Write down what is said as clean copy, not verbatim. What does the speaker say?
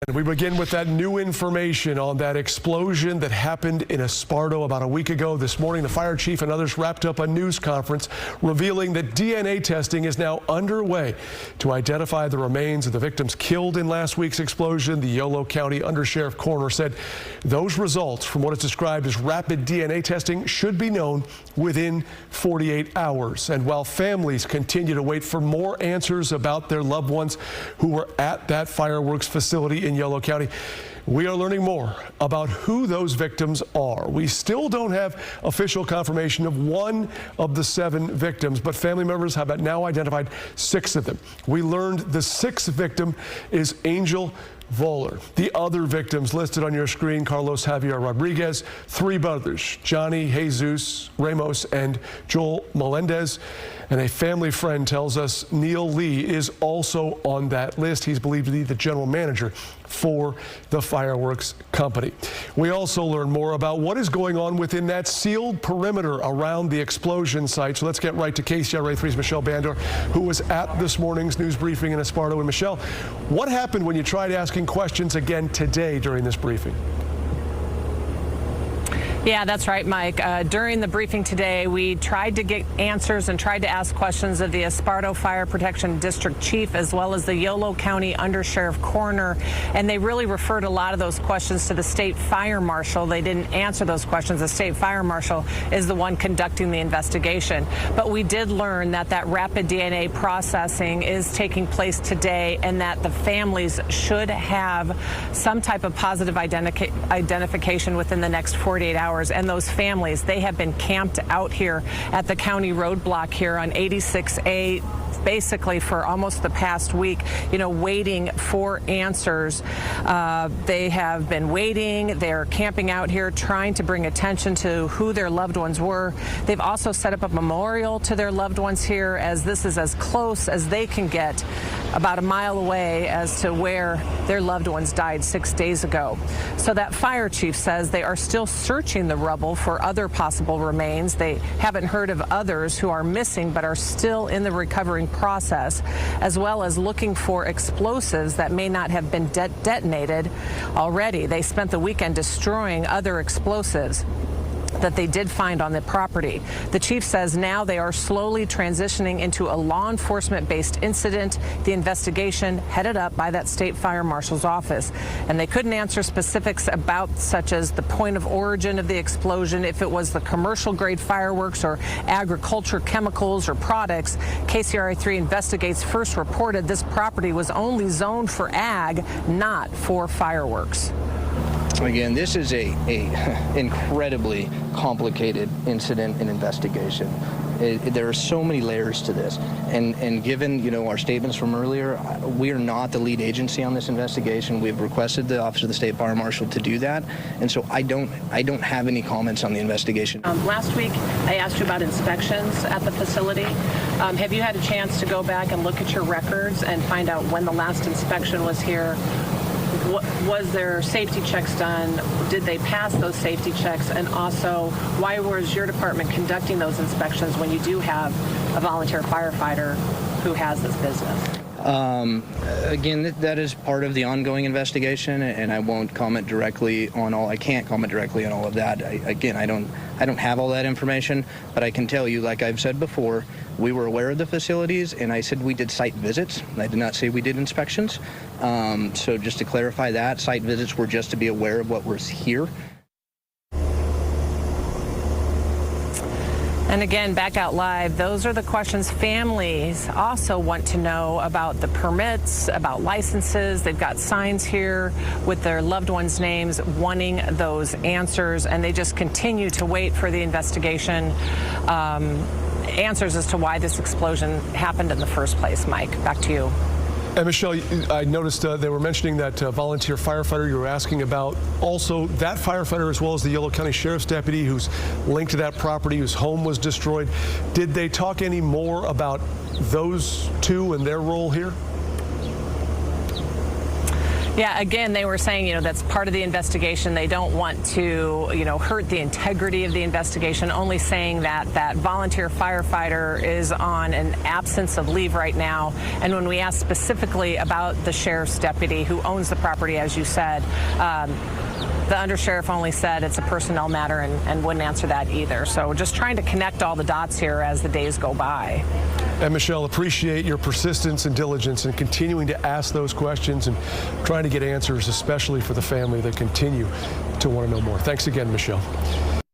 And we begin with that new information on that explosion that happened in Esparto about a week ago. This morning, the fire chief and others wrapped up a news conference revealing that DNA testing is now underway to identify the remains of the victims killed in last week's explosion. The Yolo County Undersheriff Coroner said those results from what is described as rapid DNA testing should be known within 48 hours. And while families continue to wait for more answers about their loved ones who were at that fireworks facility in Yolo County, we are learning more about who those victims are. We still don't have official confirmation of one of the 7 victims, but family members have now identified 6 of them. We learned the 6th victim is Angel Voller. The other victims listed on your screen: Carlos Javier Rodriguez, 3 brothers, Johnny, Jesus, Ramos, and Joel Melendez. And a family friend tells us Neil Lee is also on that list. He's believed to be the general manager for the fireworks company. We also learn more about what is going on within that sealed perimeter around the explosion site. So let's get right to KCRA 3's Michelle Bandor, who was at this morning's news briefing in Esparto. And Michelle, what happened when you tried asking questions again today during this briefing? Yeah, that's right, Mike. During the briefing today, we tried to get answers and tried to ask questions of the Esparto Fire Protection District Chief as well as the Yolo County Undersheriff Coroner, and they really referred a lot of those questions to the State Fire Marshal. They didn't answer those questions. The State Fire Marshal is the one conducting the investigation. But we did learn that that rapid DNA processing is taking place today and that the families should have some type of positive identification within the next 48 hours. And those families, they have been camped out here at the county roadblock here on 86A basically for almost the past week, waiting for answers. They have been waiting. They're camping out here trying to bring attention to who their loved ones were. They've also set up a memorial to their loved ones here, as this is as close as they can get, about a mile away, as to where their loved ones died 6 days ago. So that fire chief says they are still searching the rubble for other possible remains. They haven't heard of others who are missing but are still in the recovering process, as well as looking for explosives that may not have been detonated already. They spent the weekend destroying other explosives that they did find on the property. The chief says now they are slowly transitioning into a law enforcement-based incident. The investigation headed up by that State Fire Marshal's office. And they couldn't answer specifics about such as the point of origin of the explosion, if it was the commercial grade fireworks or agriculture chemicals or products. KCRA 3 Investigates first reported this property was only zoned for ag, not for fireworks. Again, this is a incredibly complicated incident and investigation. There are so many layers to this, and given our statements from earlier, we are not the lead agency on this investigation. We've requested the Office of the State Fire Marshal to do that, and so I don't have any comments on the investigation. Last week, I asked you about inspections at the facility. Have you had a chance to go back and look at your records and find out when the last inspection was here? Was there safety checks done? Did they pass those safety checks? And also, why was your department conducting those inspections when you do have a volunteer firefighter who has this business? Again, that is part of the ongoing investigation, and I won't comment directly on all. I can't comment directly on all of that. I don't have all that information, but I can tell you, like I've said before, we were aware of the facilities, and I said we did site visits. I did not say we did inspections. So just to clarify that, site visits were just to be aware of what was here. And again, back out live, those are the questions families also want to know about: the permits, about licenses. They've got signs here with their loved ones' names wanting those answers, and they just continue to wait for the investigation answers as to why this explosion happened in the first place. Mike, back to you. And Michelle, I noticed they were mentioning that volunteer firefighter you were asking about. Also, that firefighter, as well as the Yolo County Sheriff's deputy who's linked to that property, whose home was destroyed. Did they talk any more about those 2 and their role here? Yeah, again, they were saying, that's part of the investigation. They don't want to, hurt the integrity of the investigation, only saying that that volunteer firefighter is on an absence of leave right now. And when we asked specifically about the sheriff's deputy who owns the property, as you said, the undersheriff only said it's a personnel matter and wouldn't answer that either. So just trying to connect all the dots here as the days go by. And Michelle, appreciate your persistence and diligence in continuing to ask those questions and trying to get answers, especially for the family that continue to want to know more. Thanks again, Michelle.